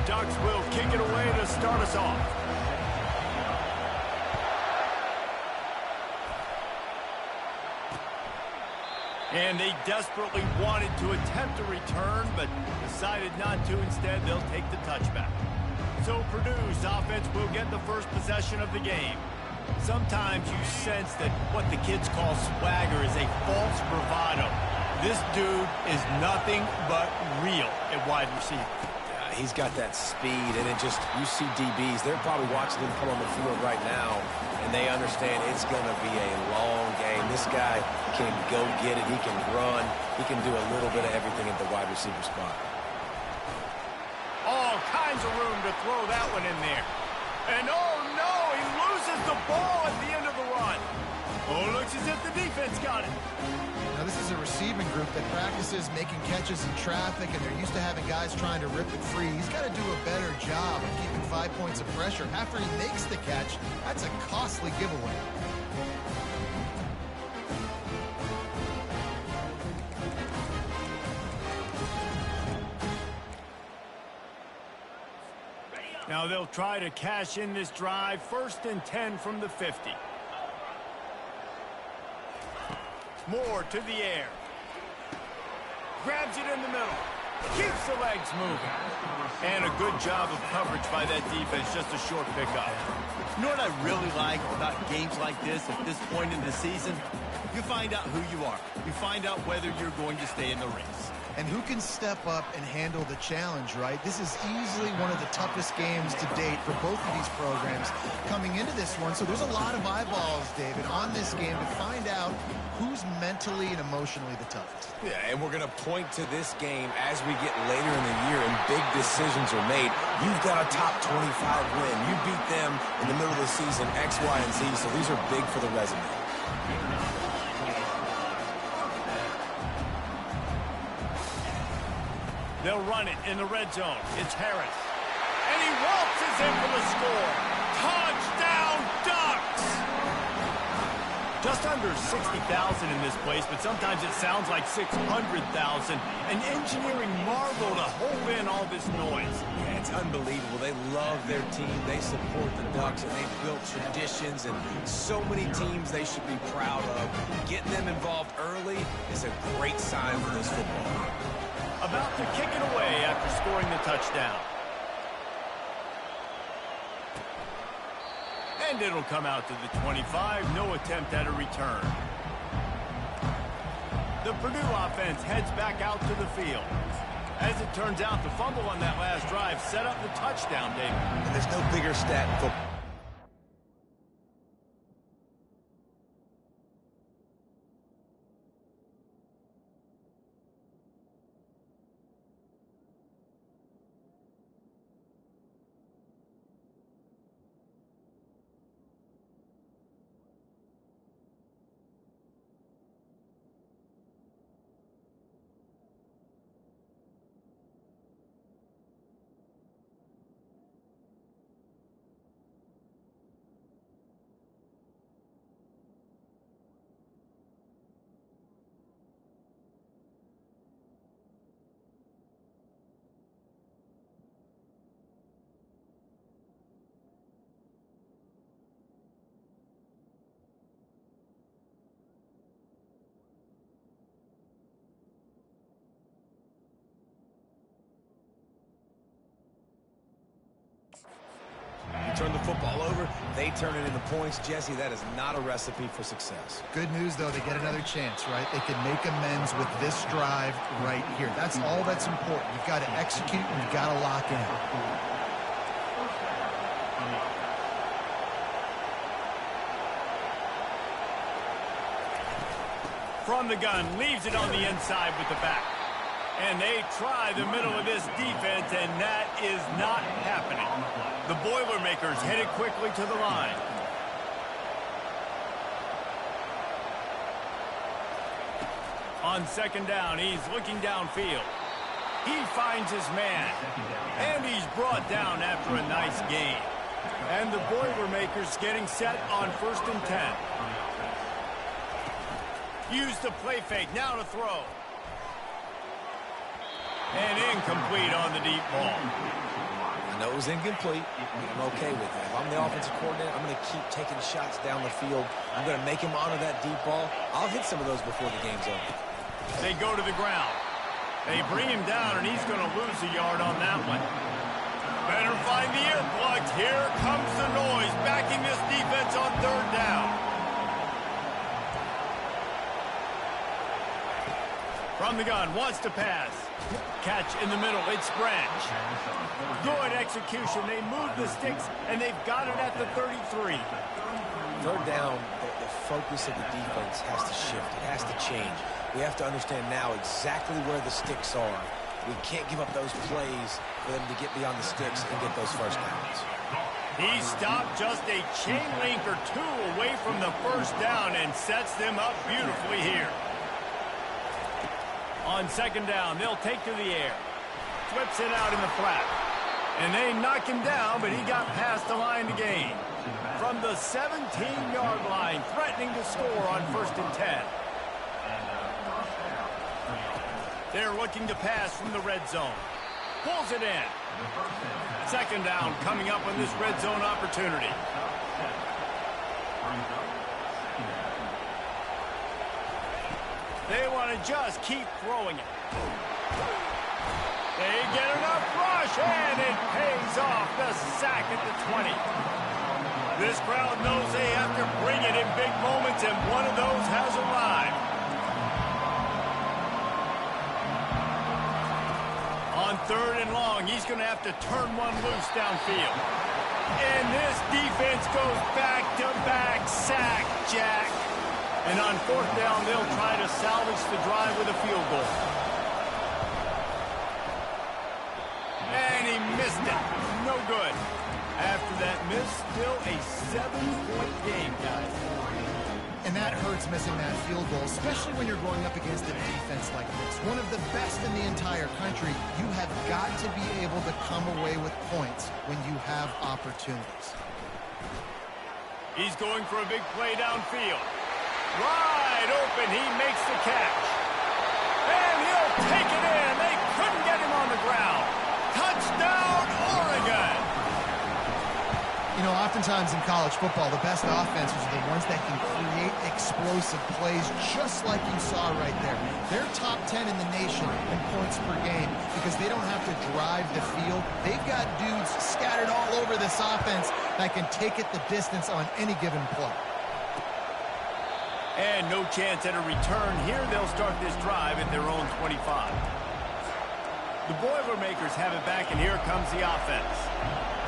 Ducks will kick it away to start us off. And they desperately wanted to attempt a return, but decided not to. Instead, they'll take the touchback. So Purdue's offense will get the first possession of the game. Sometimes you sense that what the kids call swagger is a false bravado. This dude is nothing but real at wide receiver. Yeah, he's got that speed, and you see DBs, they're probably watching him come on the field right now, and they understand it's going to be a long game. This guy can go get it. He can run. He can do a little bit of everything at the wide receiver spot. All kinds of room to throw that one in there. And oh no, he loses the ball at the end of the run. Oh, looks as if the defense got it. Now this is a receiving group that practices making catches in traffic, and they're used to having guys trying to rip it free. He's got to do a better job of keeping 5 points of pressure. After he makes the catch, that's a costly giveaway. Now they'll try to cash in this drive. 1st and 10 from the 50. Moore to the air. Grabs it in the middle. Keeps the legs moving. And a good job of coverage by that defense. Just a short pickup. You know what I really like about games like this at this point in the season? You find out who you are. You find out whether you're going to stay in the race. And who can step up and handle the challenge, right? This is easily one of the toughest games to date for both of these programs coming into this one. So there's a lot of eyeballs, David, on this game to find out who's mentally and emotionally the toughest. Yeah, and we're going to point to this game as we get later in the year and big decisions are made. You've got a top 25 win. You beat them in the middle of the season, X, Y, and Z. So these are big for the resume. They'll run it in the red zone. It's Harris. And he waltzes in for the score. Touchdown, Ducks! Just under 60,000 in this place, but sometimes it sounds like 600,000. An engineering marvel to hold in all this noise. Yeah, it's unbelievable. They love their team. They support the Ducks, and they've built traditions, and so many teams they should be proud of. Getting them involved early is a great sign for this football. About to kick it away after scoring the touchdown. And it'll come out to the 25. No attempt at a return. The Purdue offense heads back out to the field. As it turns out, the fumble on that last drive set up the touchdown, David. And there's no bigger stat in football. You turn the football over, they turn it into points. Jesse, that is not a recipe for success. Good news, though, they get another chance, right? They can make amends with this drive right here. That's all that's important. You've got to execute and you've got to lock in. From the gun, leaves it on the inside with the back. And they try the middle of this defense, and that is not happening. The Boilermakers headed quickly to the line. On 2nd down, he's looking downfield. He finds his man, and he's brought down after a nice gain. And the Boilermakers getting set on 1st and 10. Use the play fake, now to throw. And incomplete on the deep ball. know it was incomplete. I'm okay with that. If I'm the offensive coordinator, I'm going to keep taking shots down the field. I'm going to make him honor that deep ball. I'll hit some of those before the game's over. They go to the ground. They bring him down, and he's going to lose a yard on that one. Better find the earplugs. Here comes the noise, backing this defense on third down. From the gun, wants to pass. Catch in the middle, it's Branch. Good execution. They move the sticks, and they've got it at the 33. Third down, the focus of the defense has to shift. It has to change. We have to understand now exactly where the sticks are. We can't give up those plays for them to get beyond the sticks and get those first downs. He stopped just a chain link or two away from the first down and sets them up beautifully here. On second down, they'll take to the air. Flips it out in the flat. And they knock him down, but he got past the line to gain. From the 17-yard line, threatening to score on 1st and 10. They're looking to pass from the red zone. Pulls it in. Second down coming up on this red zone opportunity. They want to just keep throwing it. They get enough rush, and it pays off. The sack at the 20. This crowd knows they have to bring it in big moments, and one of those has arrived. On third and long, he's going to have to turn one loose downfield. And this defense goes back-to-back sack, Jack. And on fourth down, they'll try to salvage the drive with a field goal. And he missed it. No good. After that miss, still a 7-point game, guys. And that hurts, missing that field goal, especially when you're going up against a defense like this. One of the best in the entire country. You have got to be able to come away with points when you have opportunities. He's going for a big play downfield. Wide open, he makes the catch. And he'll take it in. They couldn't get him on the ground. Touchdown, Oregon! You know, oftentimes in college football, the best offenses are the ones that can create explosive plays, just like you saw right there. They're top 10 in the nation in points per game because they don't have to drive the field. They've got dudes scattered all over this offense that can take it the distance on any given play. And no chance at a return here. They'll start this drive at their own 25. The Boilermakers have it back, and here comes the offense.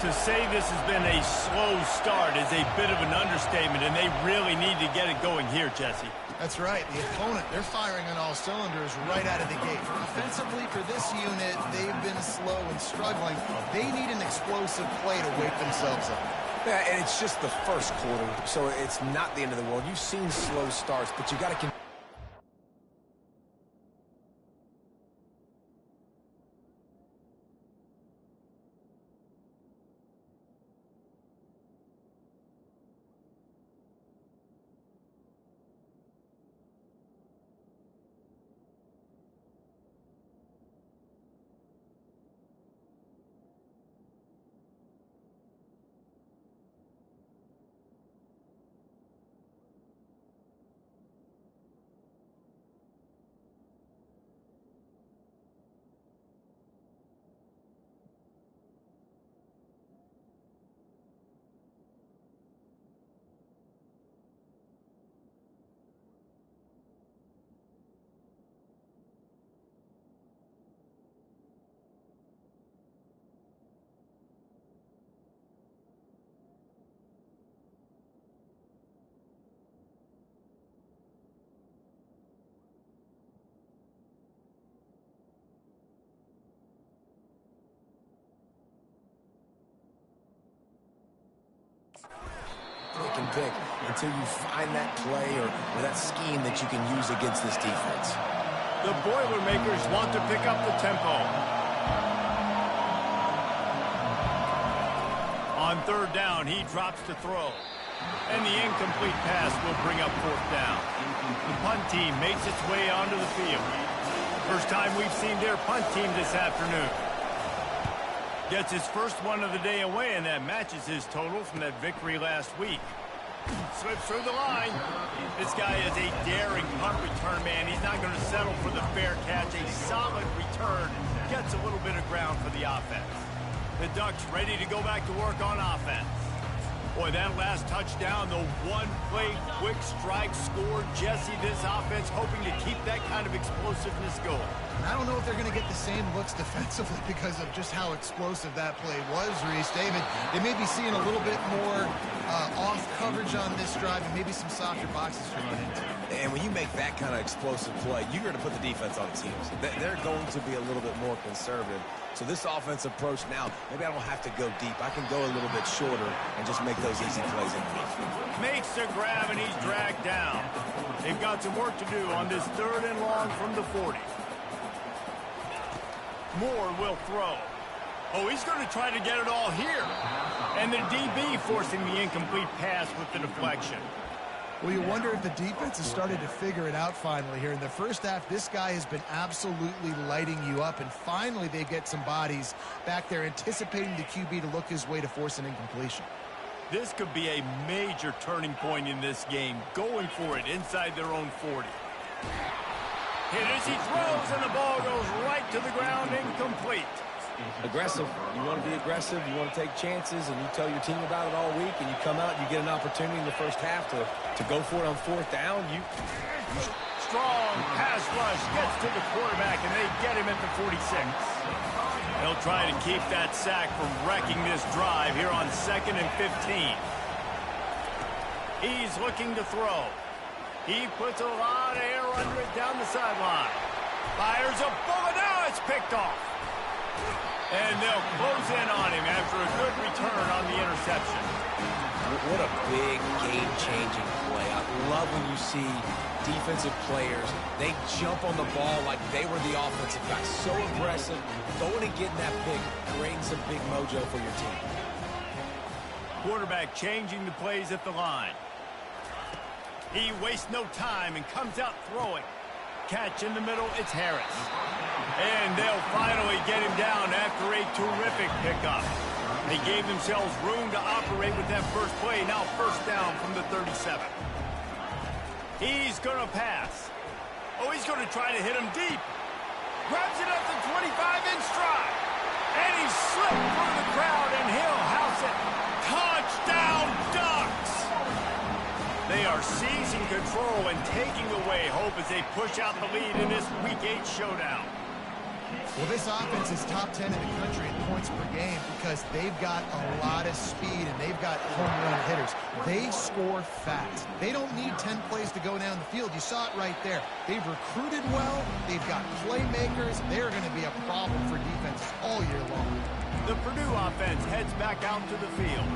To say this has been a slow start is a bit of an understatement, and they really need to get it going here, Jesse. That's right. The opponent, they're firing on all cylinders right out of the gate. Offensively, for this unit, they've been slow and struggling. They need an explosive play to wake themselves up. Yeah, and it's just the first quarter, so it's not the end of the world. You've seen slow starts, but you got to... pick until you find that play or that scheme that you can use against this defense. The Boilermakers want to pick up the tempo. On third down, he drops to throw. And the incomplete pass will bring up fourth down. The punt team makes its way onto the field. First time we've seen their punt team this afternoon. Gets his first one of the day away, and that matches his total from that victory last week. Slips through the line. This guy is a daring punt return man. He's not going to settle for the fair catch. A solid return. Gets a little bit of ground for the offense. The Ducks ready to go back to work on offense. Boy, that last touchdown, the one-play quick strike score. Jesse, this offense hoping to keep that kind of explosiveness going. And I don't know if they're going to get the same looks defensively because of just how explosive that play was, Reese. David, they may be seeing a little bit more off coverage on this drive and maybe some softer boxes to run into. And when you make that kind of explosive play, you're going to put the defense on the teams. They're going to be a little bit more conservative. So this offense approach now, maybe I don't have to go deep. I can go a little bit shorter and just make those easy plays underneath. Makes the grab, and he's dragged down. They've got some work to do on this 3rd and long from the 40. Moore will throw. Oh, he's going to try to get it all here. And the DB forcing the incomplete pass with the deflection. Well, you wonder if the defense has started to figure it out finally here. In the first half, this guy has been absolutely lighting you up, and finally they get some bodies back there anticipating the QB to look his way to force an incompletion. This could be a major turning point in this game, going for it inside their own 40. Hit as he throws, and the ball goes right to the ground, incomplete. Aggressive. You want to be aggressive. You want to take chances, and you tell your team about it all week, and you come out, you get an opportunity in the first half to go for it on 4th down. Strong pass rush gets to the quarterback, and they get him at the 46. They'll try to keep that sack from wrecking this drive here on 2nd and 15. He's looking to throw. He puts a lot of air under it down the sideline. Fires a bullet. Now it's picked off. And they'll close in on him after a good return on the interception. What a big game-changing play. I love when you see defensive players, they jump on the ball like they were the offensive guy. So aggressive, going and getting that pick, creating some big mojo for your team. Quarterback changing the plays at the line. He wastes no time and comes out throwing. Catch in the middle, it's Harris. And they'll finally get him down after a terrific pickup. They gave themselves room to operate with that first play. Now 1st down from the 37. He's going to pass. Oh, he's going to try to hit him deep. Grabs it up to 25 in stride. And he slipped through the crowd, and he'll house it. Touchdown, Ducks! They are seizing control and taking away hope as they push out the lead in this Week 8 showdown. Well, this offense is top 10 in the country in points per game because they've got a lot of speed and they've got home run hitters. They score fast. They don't need 10 plays to go down the field. You saw it right there. They've recruited well. They've got playmakers. They're going to be a problem for defenses all year long. The Purdue offense heads back out to the field.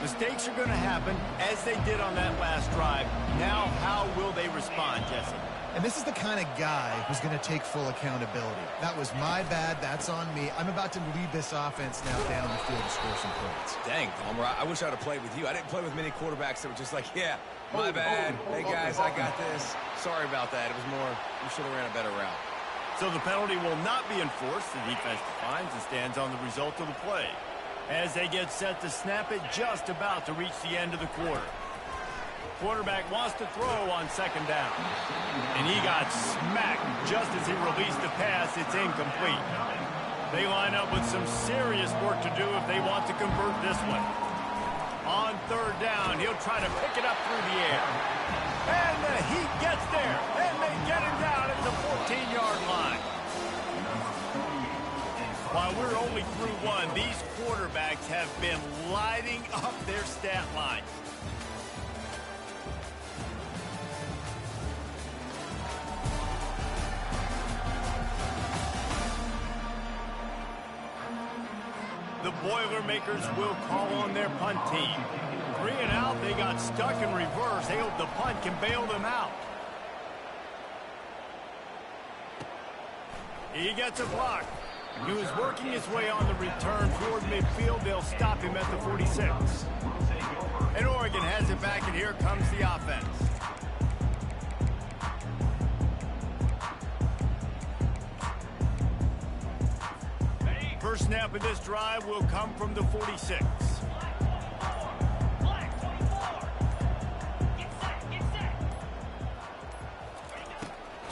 Mistakes are going to happen as they did on that last drive. Now, how will they respond, Jesse? And this is the kind of guy who's going to take full accountability. That was my bad. That's on me. I'm about to lead this offense now down the field to score some points. Dang, Palmer, I wish I would have played with you. I didn't play with many quarterbacks that were just like, yeah, my bad. Hey, guys, I got this. Sorry about that. It was more, you should have ran a better route. So the penalty will not be enforced. The defense defines and stands on the result of the play. As they get set to snap it, just about to reach the end of the quarter. Quarterback wants to throw on 2nd down. And he got smacked just as he released the pass. It's incomplete. They line up with some serious work to do if they want to convert this one. On 3rd down, he'll try to pick it up through the air. And the Heat gets there. And they get him down at the 14-yard line. While we're only through one, these quarterbacks have been lighting up their stat line. The Boilermakers will call on their punt team. 3 and out, they got stuck in reverse. They hope the punt can bail them out. He gets a block. He was working his way on the return toward midfield. They'll stop him at the 46. And Oregon has it back, and here comes the offense. first snap of this drive will come from the 46.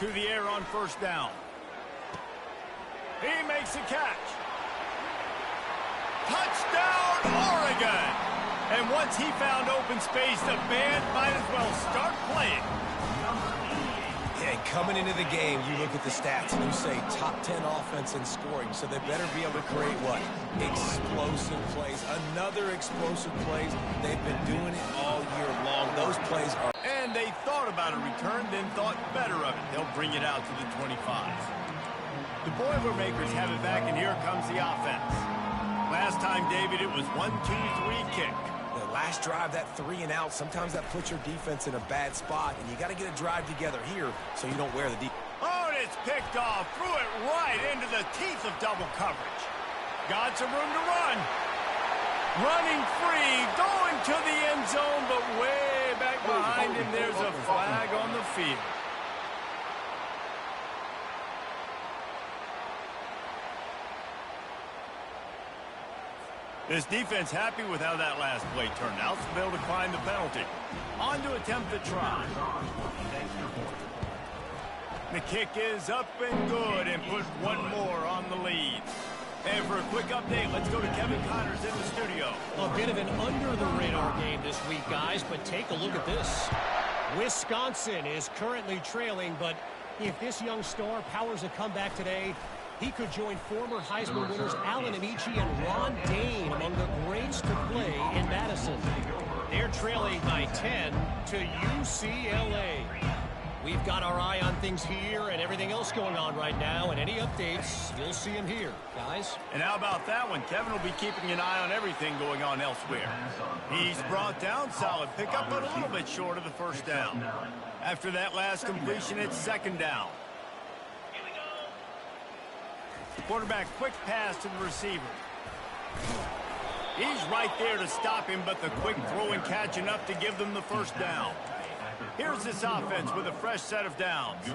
To the air on first down. He makes a catch. Touchdown, Oregon! And once he found open space, the band might as well start playing. Yeah, coming into the game, you look at the stats and you say top 10 offense in scoring, so they better be able to create what? Explosive plays. Another explosive plays. They've been doing it all year long. Those plays are... And they thought about a return, then thought better of it. They'll bring it out to the 25s. The Boilermakers have it back, and here comes the offense. Last time, David, it was 1-2-3 kick. The last drive, that 3 and out, sometimes that puts your defense in a bad spot, and you got to get a drive together here so you don't wear the deep. Oh, and it's picked off. Threw it right into the teeth of double coverage. Got some room to run. Running free, going to the end zone, but way back behind him, there's a flag on the field. This defense happy with how that last play turned out, so they'll decline the penalty. On to attempt the try. The kick is up and good, and put one more on the lead. And for a quick update, let's go to Kevin Connors in the studio. A bit of an under-the-radar game this week, guys, but take a look at this. Wisconsin is currently trailing, but if this young star powers a comeback today, he could join former Heisman winners Allen Amici and Ron Dane among the greats to play in Madison. They're trailing by 10 to UCLA. We've got our eye on things here and everything else going on right now, and any updates, you'll see them here, guys. And how about that one? Kevin will be keeping an eye on everything going on elsewhere. He's brought down, solid pickup, but a little bit short of the first down. After that last completion, it's second down. Quarterback, quick pass to the receiver. He's right there to stop him, but the quick throw and catch enough to give them the first down. Here's this offense with a fresh set of downs.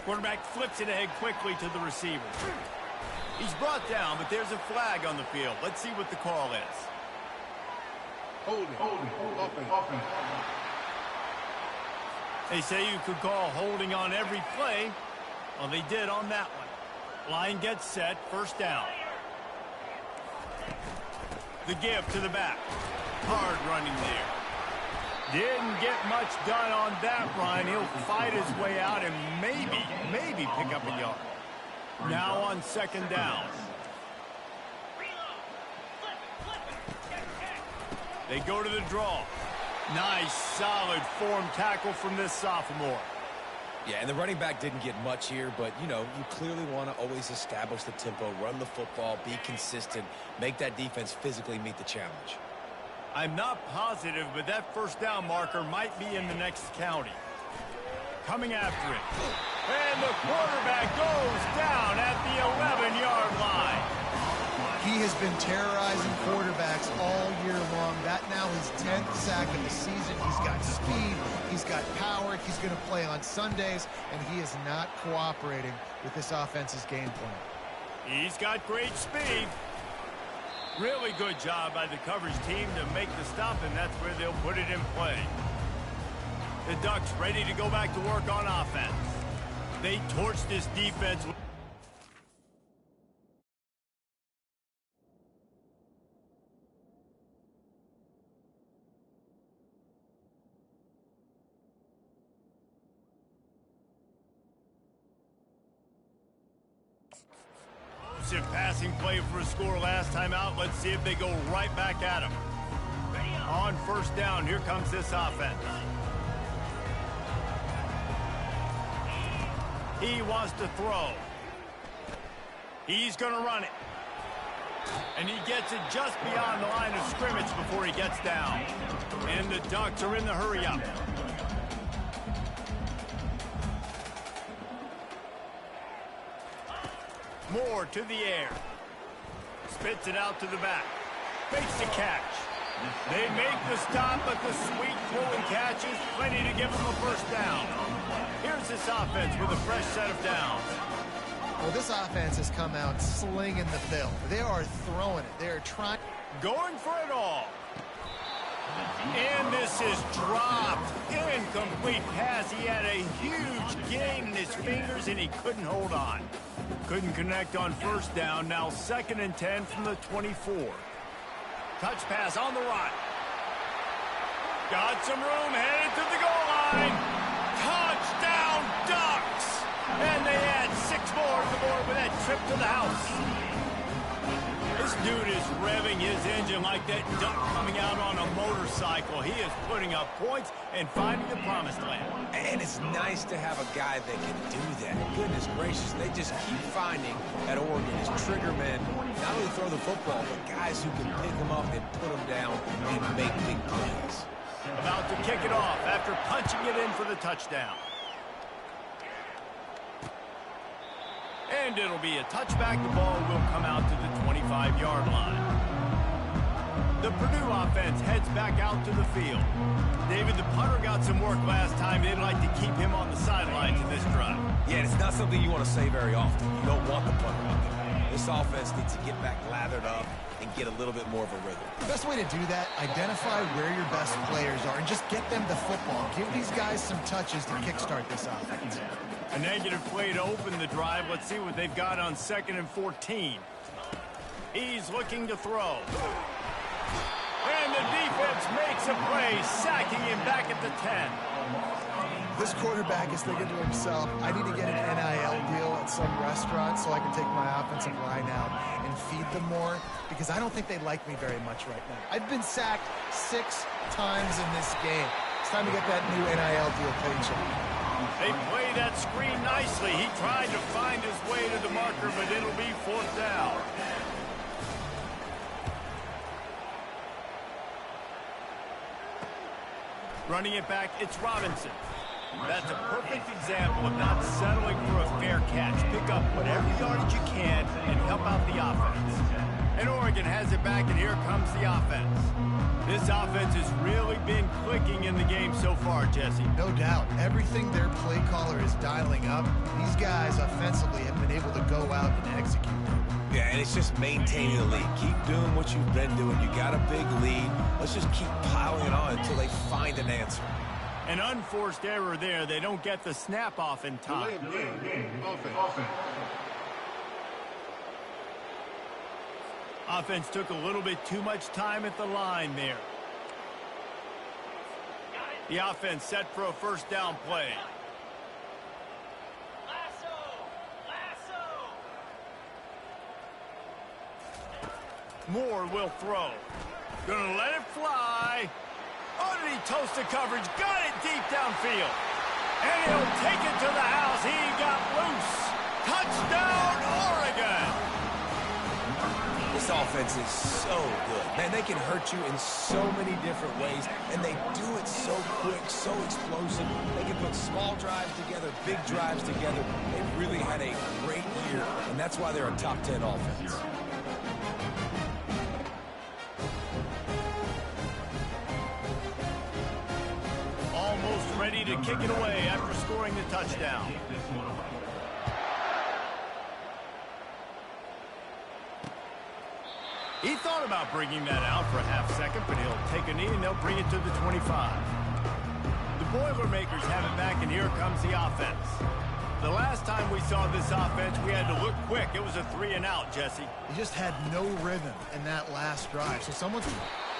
Quarterback flips it ahead quickly to the receiver. He's brought down, but there's a flag on the field. Let's see what the call is. Holding. They say you could call holding on every play. Well, they did on that one. Line gets set, first down. The give to the back. Hard running there. Didn't get much done on that run. He'll fight his way out and maybe pick up a yard. Now on second down. They go to the draw. Nice, solid form tackle from this sophomore. Yeah, and the running back didn't get much here, but, you know, you clearly want to always establish the tempo, run the football, be consistent, make that defense physically meet the challenge. I'm not positive, but that first down marker might be in the next county. Coming after it. And the quarterback goes down at the 11-yard line. He has been terrorizing quarterbacks all year long. That now his 10th sack of the season. He's got speed. He's got power. He's going to play on Sundays, and he is not cooperating with this offense's game plan. He's got great speed. Really good job by the coverage team to make the stop, and that's where they'll put it in play. The Ducks ready to go back to work on offense. They torched this defense. Passing play for a score last time out. Let's see if they go right back at him. On first down, here comes this offense. He wants to throw. He's going to run it. And he gets it just beyond the line of scrimmage before he gets down. And the Ducks are in the hurry-up. Moore to the air. Spits it out to the back. Makes the catch. They make the stop, but the sweet throw and catch stretches, plenty to give them a first down. Here's this offense with a fresh set of downs. Well, this offense has come out slinging the bill. They are throwing it. They are trying. Going for it all. And this is dropped. Incomplete pass. He had a huge gain in his fingers, and he couldn't hold on. Couldn't connect on first down. Now 2nd and 10 from the 24. Touch pass on the right. Got some room, headed to the goal line. Touchdown, Ducks! And they add 6 more to the board with that trip to the house. This dude is revving his engine like that duck coming out on a motorcycle. He is putting up points and finding the promised land. And it's nice to have a guy that can do that. Goodness gracious, they just keep finding at Oregon is trigger men. Not only throw the football, but guys who can pick them up and put them down and make big plays. About to kick it off after punching it in for the touchdown. And it'll be a touchback. The ball will come out to the 25-yard line. The Purdue offense heads back out to the field. David, the punter got some work last time. They'd like to keep him on the sidelines in this drive. Yeah, it's not something you want to say very often. You don't want the punter out there. This offense needs to get back lathered up and get a little bit more of a rhythm. The best way to do that, identify where your best players are and just get them the football. Give these guys some touches to kickstart this offense. A negative play to open the drive. Let's see what they've got on 2nd and 14. He's looking to throw. And the defense makes a play, sacking him back at the 10. This quarterback is thinking to himself, I need to get an NIL deal at some restaurant so I can take my offensive line out and feed them more, because I don't think they like me very much right now. I've been sacked 6 times in this game. It's time to get that new NIL deal paycheck. They play that screen nicely. He tried to find his way to the marker, but it'll be 4th down. Running it back, it's Robinson. That's a perfect example of not settling for a fair catch. Pick up whatever yardage you can and help out the offense. And Oregon has it back, and here comes the offense. This offense has really been clicking in the game so far, Jesse. No doubt. Everything their play caller is dialing up, these guys offensively have been able to go out and execute. Yeah, and it's just maintaining the lead. Keep doing what you've been doing. You got a big lead. Let's just keep piling it on until they find an answer. An unforced error there. They don't get the snap off in time. Offense took a little bit too much time at the line there. The offense set for a first down play. Moore will throw. Gonna let it fly. Oh, did he toast the coverage? Got it deep downfield. And he'll take it to the house. He got loose. Touchdown, Oregon. This offense is so good. Man, they can hurt you in so many different ways, and they do it so quick, so explosive. They can put small drives together, big drives together. They've really had a great year, and that's why they're a top 10 offense. Almost ready to kick it away after scoring the touchdown. He thought about bringing that out for a half second, but he'll take a knee and they'll bring it to the 25. The Boilermakers have it back, and here comes the offense. The last time we saw this offense, we had to look quick. It was a 3-and-out, Jesse. He just had no rhythm in that last drive, so someone's...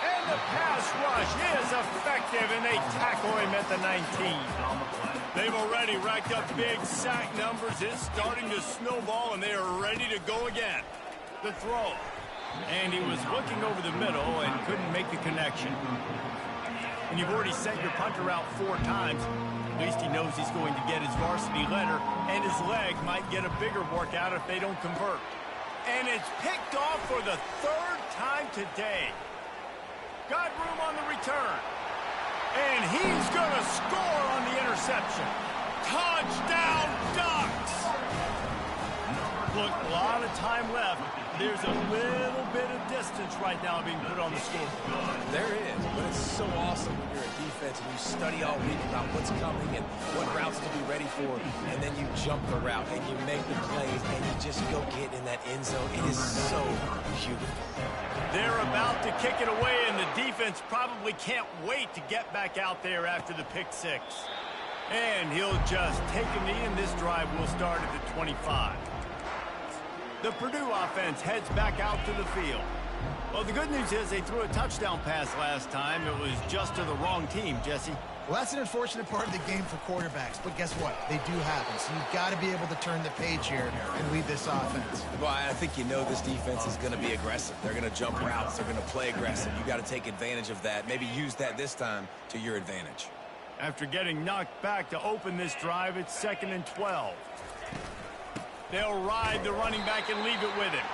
And the pass rush is effective, and they tackle him at the 19. They've already racked up big sack numbers. It's starting to snowball, and they are ready to go again. The throw. And he was looking over the middle and couldn't make the connection. And you've already sent your punter out 4 times. At least he knows he's going to get his varsity letter, and his leg might get a bigger workout if they don't convert. And it's picked off for the 3rd time today. Got room on the return. And he's going to score on the interception. Touchdown, Ducks! Look, a lot of time left. There's a little bit of distance right now being put on the scoreboard. There is, but it's so awesome when you're a defense and you study all week about what's coming and what routes to be ready for, and then you jump the route and you make the plays and you just go get in that end zone. It is so beautiful. They're about to kick it away, and the defense probably can't wait to get back out there after the pick six. And he'll just take a knee, and this drive will start at the 25. The Purdue offense heads back out to the field. Well, the good news is they threw a touchdown pass last time. It was just to the wrong team, Jesse. Well, that's an unfortunate part of the game for quarterbacks, but guess what? They do happen, so you've got to be able to turn the page here and lead this offense. Well, I think you know this defense is going to be aggressive. They're going to jump routes. They're going to play aggressive. You got to take advantage of that. Maybe use that this time to your advantage. After getting knocked back to open this drive, it's 2nd and 12. They'll ride the running back and leave it with him.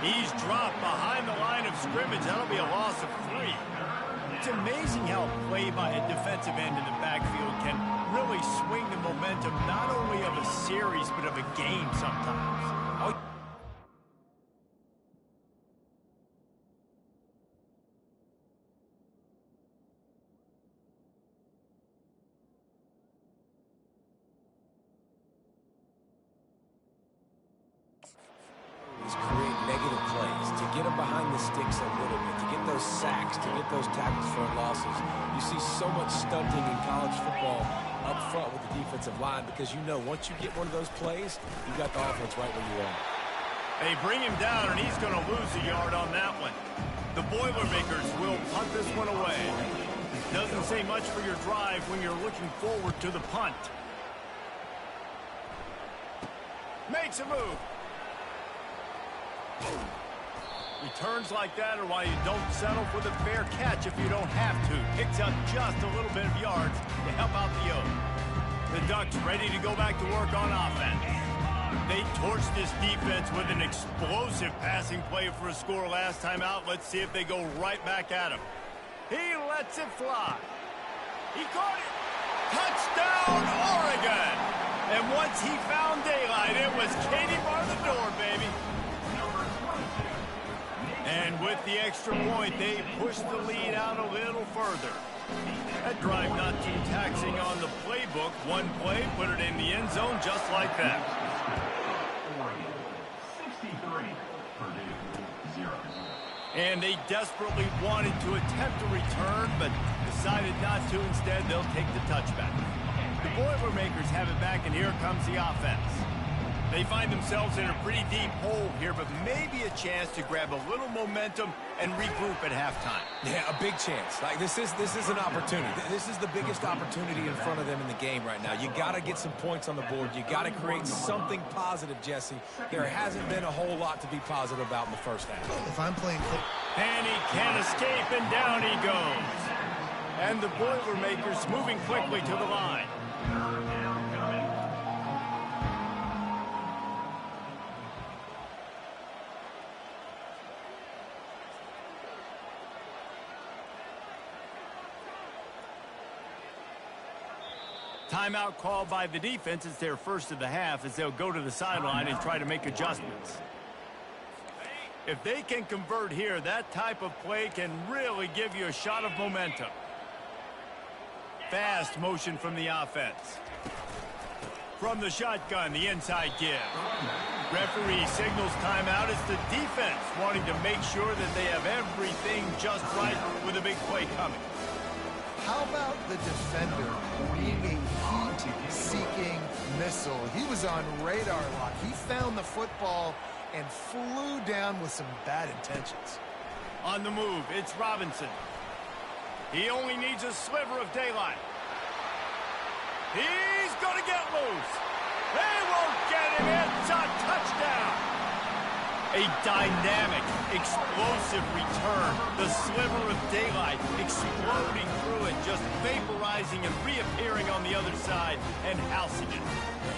He's dropped behind the line of scrimmage. That'll be a loss of 3. It's amazing how play by a defensive end in the backfield can really swing the momentum not only of a series but of a game sometimes. Create negative plays, to get them behind the sticks a little bit, to get those sacks, to get those tackles for losses. You see so much stunting in college football up front with the defensive line because you know once you get one of those plays, you got the offense right where you want. They bring him down, and he's going to lose a yard on that one. The Boilermakers will punt this one away. Doesn't say much for your drive when you're looking forward to the punt. Makes a move. Returns like that are why you don't settle for the fair catch if you don't have to. Picks up just a little bit of yards to help out the Oaks. The Ducks ready to go back to work on offense. They torched this defense with an explosive passing play for a score last time out. Let's see if they go right back at him. He lets it fly. He caught it. Touchdown, Oregon! And once he found daylight, it was Katie bar the door, baby. And with the extra point, they push the lead out a little further. That drive not too taxing on the playbook. One play, put it in the end zone just like that. 63, Purdue, 0. And they desperately wanted to attempt a return, but decided not to. Instead, they'll take the touchback. The Boilermakers have it back, and here comes the offense. They find themselves in a pretty deep hole here, but maybe a chance to grab a little momentum and regroup at halftime. Yeah, a big chance. Like this is an opportunity. This is the biggest opportunity in front of them in the game right now. You got to get some points on the board. You got to create something positive, Jesse. There hasn't been a whole lot to be positive about in the first half. If I'm playing... And he can't escape, and down he goes. And the Boilermakers moving quickly to the line. Timeout called by the defense. It's their first of the half as they'll go to the sideline and try to make adjustments. If they can convert here, that type of play can really give you a shot of momentum. Fast motion from the offense. From the shotgun, the inside give. Referee signals timeout. It's the defense wanting to make sure that they have everything just right with a big play coming. How about the defender being a heat-seeking missile? He was on radar lock. He found the football and flew down with some bad intentions. On the move, it's Robinson. He only needs a sliver of daylight. He's going to get loose. They won't get him. It's a touchdown. A dynamic, explosive return. The sliver of daylight exploding through it, just vaporizing and reappearing on the other side and housing it.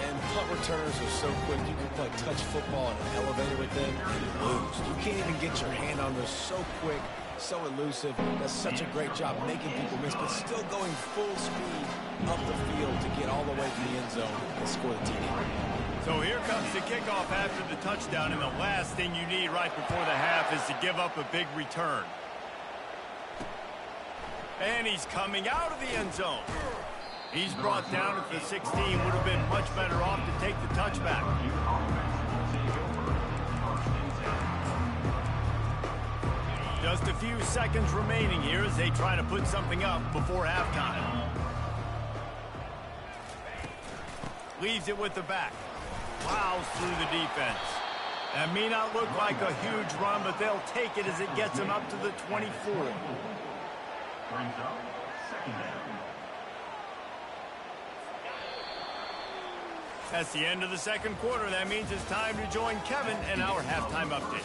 And punt returners are so quick. You can play touch football in an elevator with them and lose. You can't even get your hand on them. So quick, so elusive. Does such a great job making people miss, but still going full speed up the field to get all the way to the end zone and score the TD. So here comes the kickoff after the touchdown, and the last thing you need right before the half is to give up a big return. And he's coming out of the end zone. He's brought down at the 16. Would have been much better off to take the touchback. Just a few seconds remaining here as they try to put something up before halftime. Leaves it with the back. Plows through the defense. That may not look like a huge run, but they'll take it as it gets them up to the 24. Brings up second down. That's the end of the second quarter. That means it's time to join Kevin and our halftime update.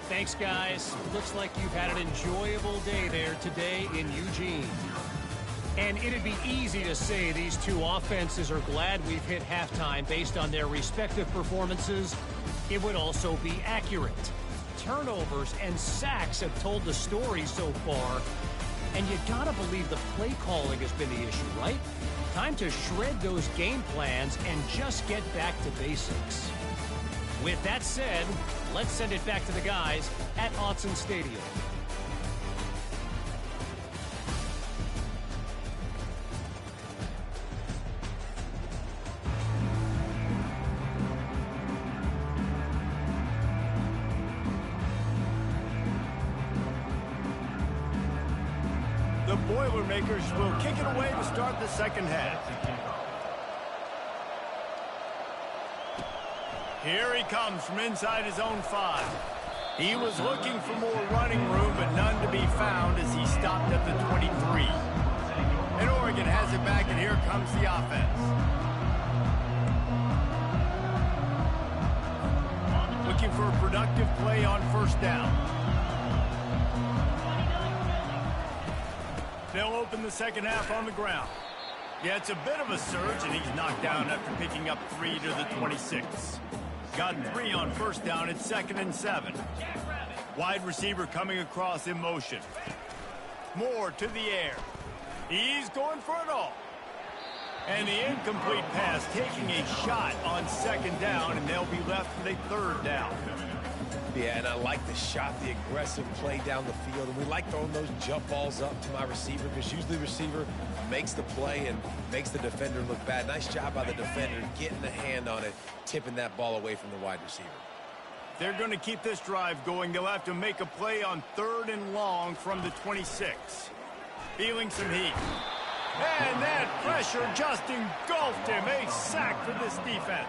Thanks, guys. Looks like you've had an enjoyable day there today in Eugene. And it'd be easy to say these two offenses are glad we've hit halftime based on their respective performances. It would also be accurate. Turnovers and sacks have told the story so far. And you gotta believe the play calling has been the issue, right? Time to shred those game plans and just get back to basics. With that said, let's send it back to the guys at Autzen Stadium. The Boilermakers will kick it away to start the second half. Here he comes from inside his own 5. He was looking for more running room, but none to be found as he stopped at the 23. And Oregon has it back, and here comes the offense. Looking for a productive play on first down. They'll open the second half on the ground. Yeah, it's a bit of a surge, and he's knocked down after picking up 3 to the 26. Got 3 on first down. It's 2nd and 7. Wide receiver coming across in motion. Moore to the air. He's going for it all. And the incomplete pass taking a shot on 2nd down, and they'll be left with a 3rd down. Yeah, and I like the shot, the aggressive play down the field. And we like throwing those jump balls up to my receiver because usually the receiver makes the play and makes the defender look bad. Nice job by the defender getting a hand on it, tipping that ball away from the wide receiver. They're going to keep this drive going. They'll have to make a play on 3rd and long from the 26. Feeling some heat. And that pressure just engulfed him. A sack for this defense.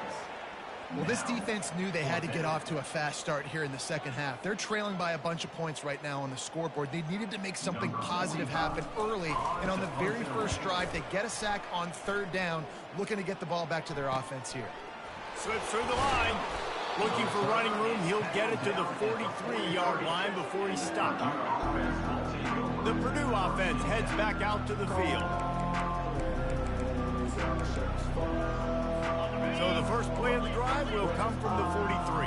Well, this defense knew they had to get off to a fast start here in the second half. They're trailing by a bunch of points right now on the scoreboard. They needed to make something positive happen early, and on the very first drive, they get a sack on 3rd down, looking to get the ball back to their offense here. Slips through the line. Looking for running room. He'll get it to the 43-yard line before he's stopped. The Purdue offense heads back out to the field. So the first play of the drive will come from the 43.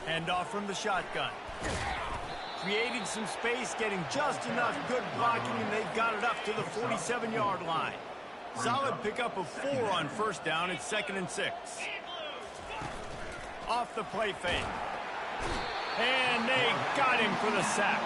Hand off from the shotgun. Creating some space, getting just enough good blocking, and they've got it up to the 47-yard line. Solid pickup of 4 on first down. It's 2nd and 6. Off the play fake. And they got him for the sack.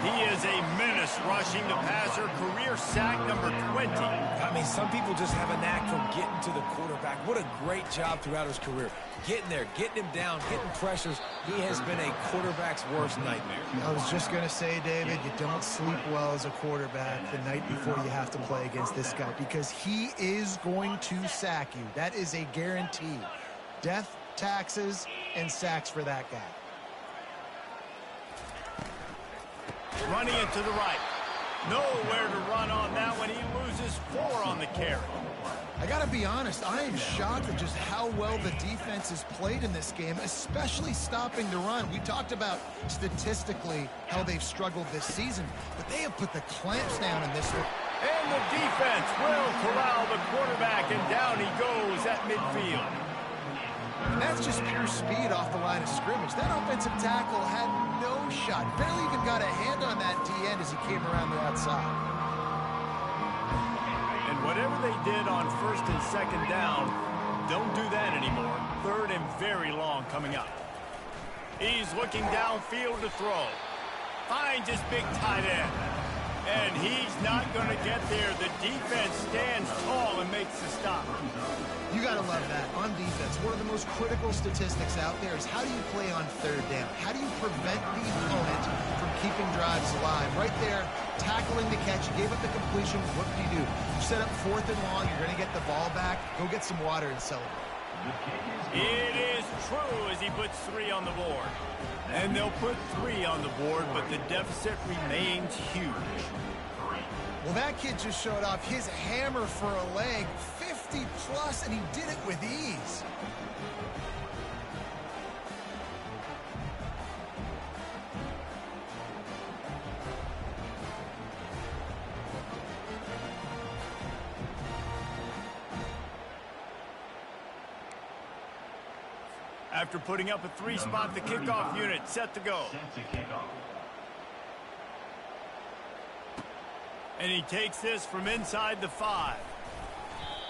He is a menace rushing the passer. Career sack number 20. I mean, some people just have a knack for getting to the quarterback. What a great job throughout his career. Getting there, getting him down, getting pressures. He has been a quarterback's worst nightmare. I was just going to say, David, you don't sleep well as a quarterback the night before you have to play against this guy because he is going to sack you. That is a guarantee. Death, taxes, and sacks for that guy. Running it to the right. Nowhere to run on that one. He loses 4 on the carry. I got to be honest, I am shocked at just how well the defense has played in this game, especially stopping the run. We talked about statistically how they've struggled this season, but they have put the clamps down in this one. And the defense will corral the quarterback, and down he goes at midfield. And that's just pure speed off the line of scrimmage. That offensive tackle had no shot. Barely even got a hand on that D end as he came around the outside. And whatever they did on first and second down, don't do that anymore. Third and very long coming up. He's looking downfield to throw. Finds his big tight end. And he's not going to get there. The defense stands tall and makes the stop. You got to love that. On defense, one of the most critical statistics out there is how do you play on third down? How do you prevent the opponent from keeping drives alive? Right there, tackling the catch. You gave up the completion. What do? You set up fourth and long. You're going to get the ball back. Go get some water and celebrate. It is true as he puts 3 on the board. And they'll put 3 on the board, but the deficit remains huge. Well, that kid just showed off his hammer for a leg, 50-plus, and he did it with ease. After putting up a 3-spot, the kickoff unit set to go. And he takes this from inside the 5.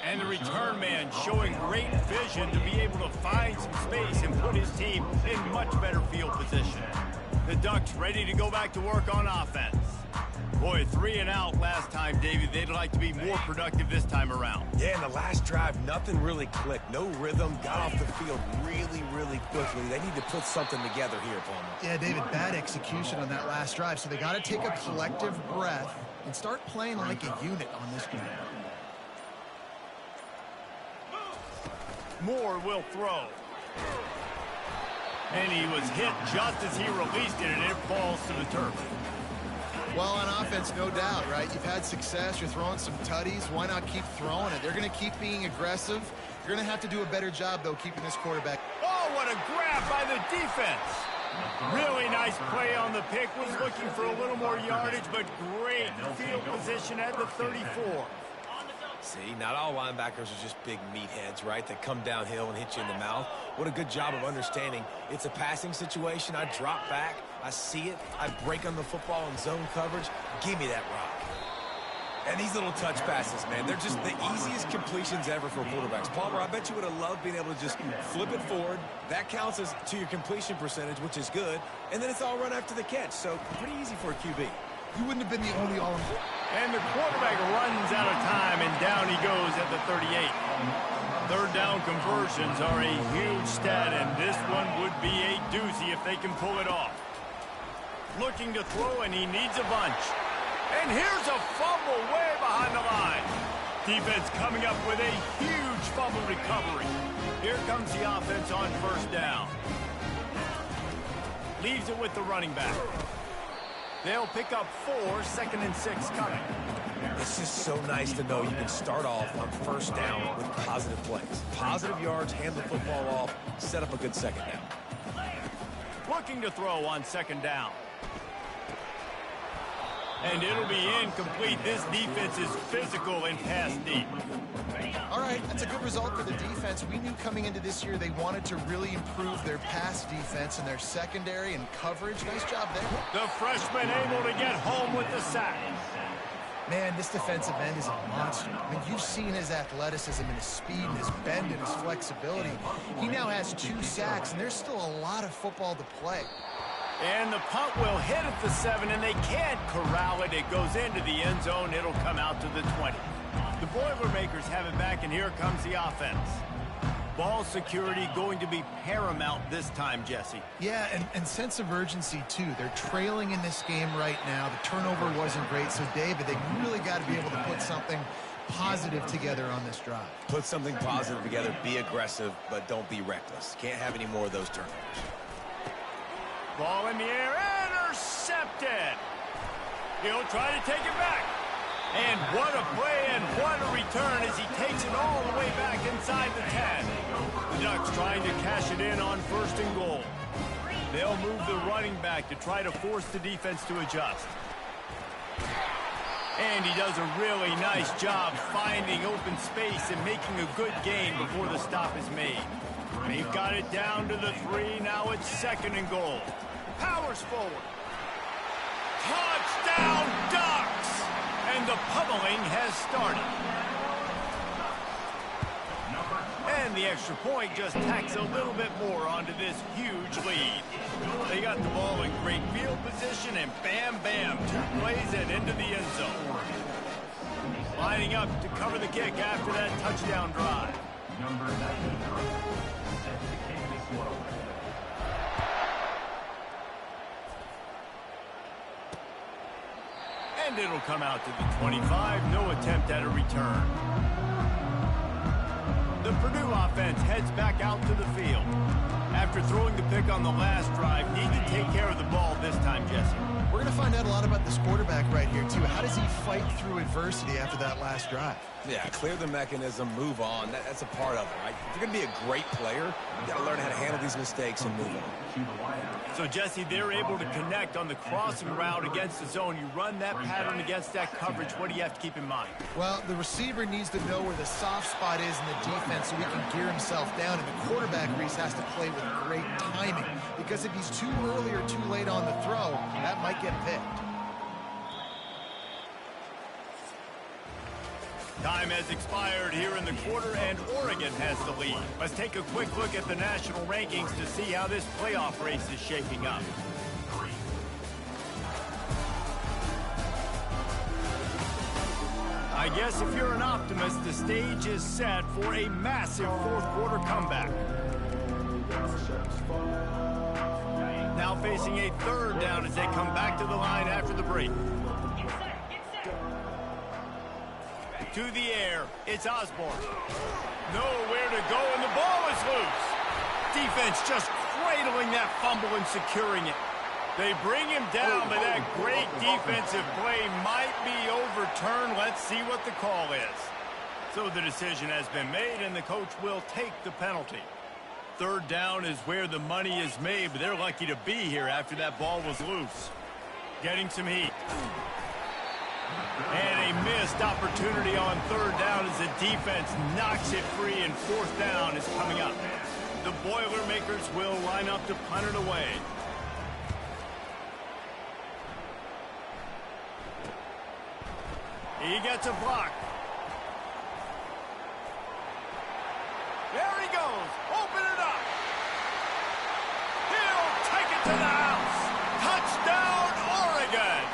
And the return man showing great vision to be able to find some space and put his team in much better field position. The Ducks ready to go back to work on offense. Boy, 3 and out last time, David. They'd like to be more productive this time around. Yeah, in the last drive, nothing really clicked. No rhythm, got off the field really, really quickly. They need to put something together here, Palmer. Yeah, David, bad execution on that last drive, so they got to take a collective breath and start playing like a unit on this drive. Moore will throw. And he was hit just as he released it, and it falls to the turf. Well, on offense, no doubt, right? You've had success. You're throwing some tutties. Why not keep throwing it? They're going to keep being aggressive. You're going to have to do a better job, though, keeping this quarterback. Oh, what a grab by the defense. Really nice play on the pick. Was looking for a little more yardage, but great field position at the 34. See, not all linebackers are just big meatheads, right? That come downhill and hit you in the mouth. What a good job of understanding. It's a passing situation. I drop back. I see it. I break on the football in zone coverage. Give me that rock. And these little touch passes, man, they're just the easiest completions ever for quarterbacks. Palmer, I bet you would have loved being able to just flip it forward. That counts as to your completion percentage, which is good. And then it's all run after the catch. So pretty easy for a QB. You wouldn't have been the only all-important. And the quarterback runs out of time, and down he goes at the 38. Third down conversions are a huge stat, and this one would be a doozy if they can pull it off. Looking to throw, and he needs a bunch. And here's a fumble way behind the line. Defense coming up with a huge fumble recovery. Here comes the offense on first down. Leaves it with the running back. They'll pick up 4, 2nd and 6 coming. It's just so nice to know you can start off on first down with positive plays. Positive yards, hand the football off, set up a good second down. Looking to throw on second down. And it'll be incomplete. This defense is physical and pass deep. All right, that's a good result for the defense. We knew coming into this year they wanted to really improve their pass defense and their secondary and coverage. Nice job there. The freshman able to get home with the sack. Man, this defensive end is a monster. I mean, you've seen his athleticism and his speed and his bend and his flexibility. He now has 2 sacks, and there's still a lot of football to play. And the punt will hit at the 7, and they can't corral it. It goes into the end zone. It'll come out to the 20. The Boilermakers have it back, and here comes the offense. Ball security going to be paramount this time, Jesse. Yeah, and sense of urgency, too. They're trailing in this game right now. The turnover wasn't great, so, David, they really got to be able to put something positive together on this drive. Put something positive together, be aggressive, but don't be reckless. Can't have any more of those turnovers. Ball in the air, intercepted. He'll try to take it back. And what a play and what a return as he takes it all the way back inside the 10. The Ducks trying to cash it in on 1st and goal. They'll move the running back to try to force the defense to adjust. And he does a really nice job finding open space and making a good gain before the stop is made. They've got it down to the 3. Now it's 2nd and goal. Powers forward. Touchdown, Ducks! And the pummeling has started. And the extra point just tacks a little bit more onto this huge lead. They got the ball in great field position, and bam, bam, 2 plays and into the end zone. Lining up to cover the kick after that touchdown drive. Number 90, set to kick this one. And it'll come out to the 25. No attempt at a return. The Purdue offense heads back out to the field. After throwing the pick on the last drive, need to take care of the ball this time, Jesse. We're going to find out a lot about this quarterback right here, too. How does he fight through adversity after that last drive? Yeah, clear the mechanism, move on. That's a part of it, right? If you're going to be a great player, you got to learn how to handle these mistakes and move on. So, Jesse, they're able to connect on the crossing route against the zone. You run that pattern against that coverage. What do you have to keep in mind? Well, the receiver needs to know where the soft spot is in the defense so he can gear himself down. And the quarterback, Reese, has to play with great timing. Because if he's too early or too late on the throw, that might get picked. Time has expired here in the quarter, and Oregon has the lead. Let's take a quick look at the national rankings to see how this playoff race is shaping up. I guess if you're an optimist, the stage is set for a massive fourth-quarter comeback. Now facing a third down as they come back to the line after the break. To the air, it's Osborne. Nowhere to go, and the ball is loose. Defense just cradling that fumble and securing it. They bring him down, but that great defensive play might be overturned. Let's see what the call is. So the decision has been made, and the coach will take the penalty. Third down is where the money is made, but they're lucky to be here after that ball was loose. Getting some heat. And a missed opportunity on third down as the defense knocks it free, and fourth down is coming up. The Boilermakers will line up to punt it away. He gets a block. There he goes. Open it up. He'll take it to the house. Touchdown, Oregon.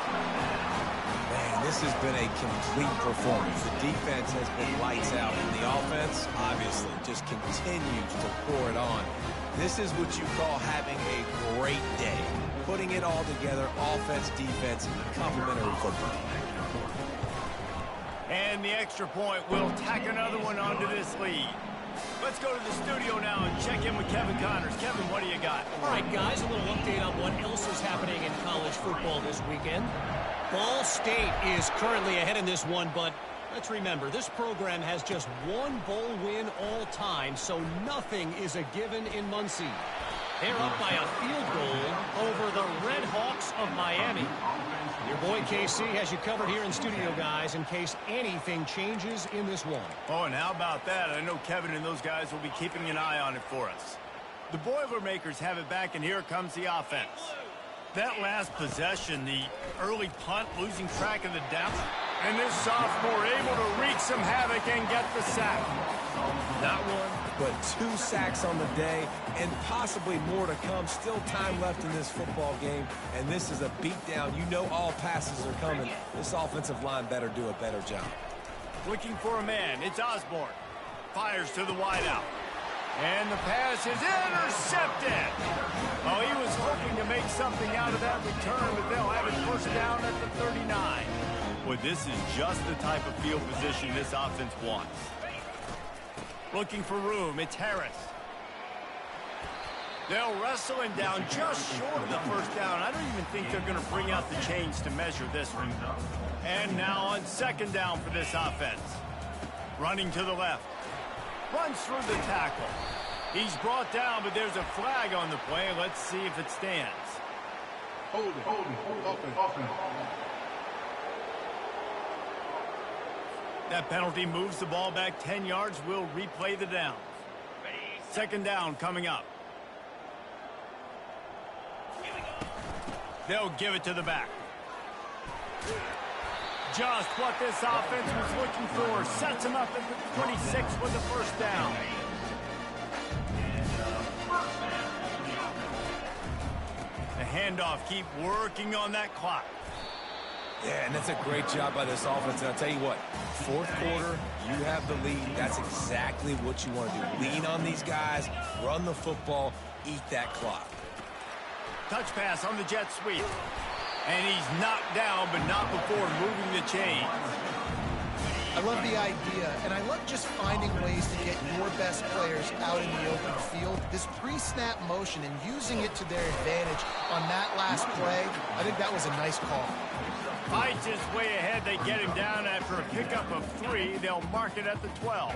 This has been a complete performance. The defense has been lights out, and the offense, obviously, just continues to pour it on. This is what you call having a great day. Putting it all together, offense, defense, complementary football. And the extra point will tack another one onto this lead. Let's go to the studio now and check in with Kevin Connors. Kevin, what do you got? All right, guys, a little update on what else is happening in college football this weekend. Ball State is currently ahead in this one, but let's remember, this program has just one bowl win all time, so nothing is a given in Muncie. They're up by a field goal over the Red Hawks of Miami. Your boy KC has you covered here in studio, guys, in case anything changes in this one. Oh, and how about that? I know Kevin and those guys will be keeping an eye on it for us. The Boilermakers have it back, and here comes the offense. That last possession, the early punt, losing track of the depth, and this sophomore able to wreak some havoc and get the sack. Not one, but 2 sacks on the day, and possibly more to come. Still time left in this football game, and this is a beatdown. You know all passes are coming. This offensive line better do a better job. Looking for a man. It's Osborne. Fires to the wideout. And the pass is intercepted. Oh, he was hoping to make something out of that return, but they'll have it first down at the 39. Boy, this is just the type of field position this offense wants. Looking for room. It's Harris. They'll wrestle him down just short of the first down. I don't even think they're going to bring out the chains to measure this one. And now on second down for this offense. Running to the left. Runs through the tackle. He's brought down, but there's a flag on the play. Let's see if it stands. Hold it, open. That penalty moves the ball back 10 yards. We'll replay the down. Second down coming up. They'll give it to the back. Just what this offense was looking for. Sets him up at the 26 with the first down. The handoff, keep working on that clock. Yeah, and that's a great job by this offense. And I'll tell you what, fourth quarter, you have the lead. That's exactly what you want to do. Lean on these guys, run the football, eat that clock. Touch pass on the jet sweep. And he's knocked down, but not before moving the chain. I love the idea, and I love just finding ways to get your best players out in the open field. This pre-snap motion and using it to their advantage on that last play, I think that was a nice call. Fights his way ahead. They get him down after a pickup of 3. They'll mark it at the 12.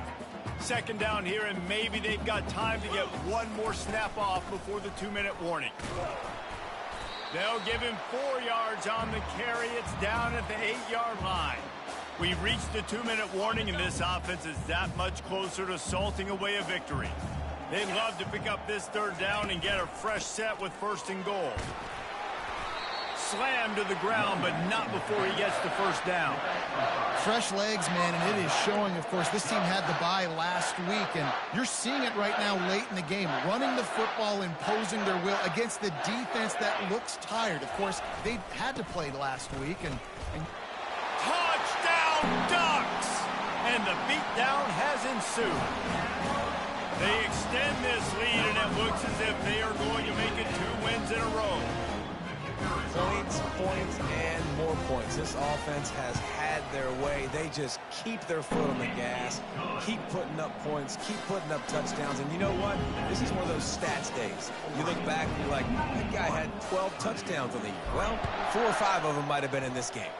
Second down here, and maybe they've got time to get one more snap off before the 2-minute warning. They'll give him 4 yards on the carry. It's down at the 8-yard line. We've reached the 2-minute warning, and this offense is that much closer to salting away a victory. They'd love to pick up this third down and get a fresh set with 1st and goal. Slammed to the ground, but not before he gets the first down. Fresh legs, man, and it is showing, of course. This team had the bye last week, and you're seeing it right now late in the game. Running the football, imposing their will against the defense that looks tired. Of course, they had to play last week. And touchdown, Ducks! And the beatdown has ensued. They extend this lead, and it looks as if they are going to make it 2 wins in a row. Points, points, and more points. This offense has had their way. They just keep their foot on the gas, keep putting up points, keep putting up touchdowns. And you know what? This is one of those stats days. You look back and you're like, that guy had 12 touchdowns on the year. Well, 4 or 5 of them might have been in this game.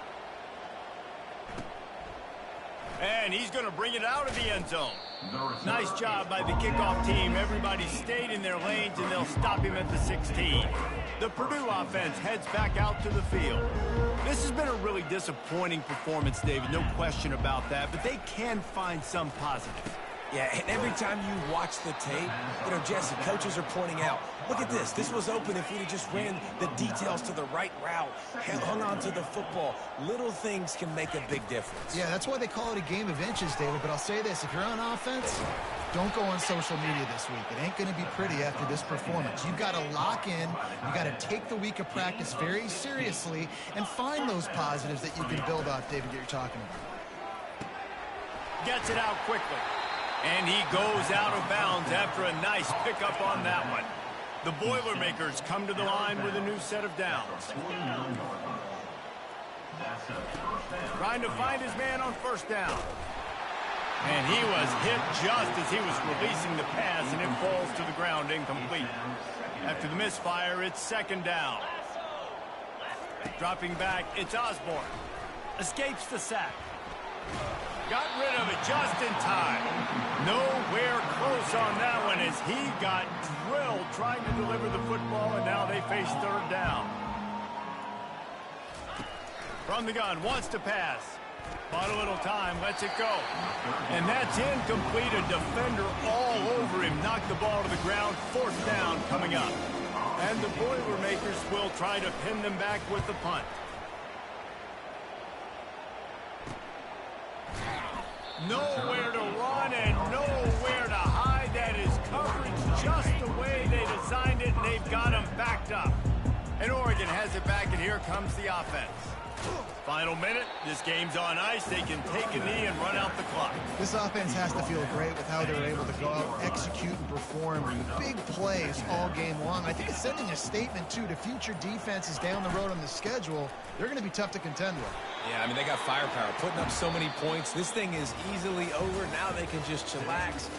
And he's going to bring it out of the end zone. Nice job by the kickoff team. Everybody stayed in their lanes, and they'll stop him at the 16. The Purdue offense heads back out to the field. This has been a really disappointing performance, David, no question about that, but they can find some positive. Yeah, and every time you watch the tape, you know, Jesse, coaches are pointing out, look at this. This was open if we'd have just ran the details to the right route, hung on to the football. Little things can make a big difference. yeah, that's why they call it a game of inches, David. But I'll say this, if you're on offense, don't go on social media this week. It ain't going to be pretty after this performance. You've got to lock in. You've got to take the week of practice very seriously and find those positives that you can build off, David, that you're talking about. Gets it out quickly. And he goes out of bounds after a nice pickup on that one. The Boilermakers come to the line with a new set of downs. Trying to find his man on first down. And he was hit just as he was releasing the pass, and it falls to the ground incomplete. After the misfire, it's second down. Dropping back, it's Osborne. Escapes the sack. Got rid of it just in time. Nowhere close on that one as he got drilled trying to deliver the football, and now they face third down. From the gun, wants to pass. Bought a little time, lets it go. And that's incomplete. A defender all over him. Knocked the ball to the ground. Fourth down coming up. And the Boilermakers will try to pin them back with the punt. Nowhere to run and nowhere to hide. That is coverage just the way they designed it, and they've got them backed up. And Oregon has it back, and here comes the offense. Final minute. This game's on ice. They can take a knee and run out the clock. This offense has to feel great with how they're able to go out, execute, and perform big plays all game long. I think it's sending a statement, too, to future defenses down the road on the schedule. They're going to be tough to contend with. Yeah, I mean, they got firepower, putting up so many points. This thing is easily over. Now they can just chillax.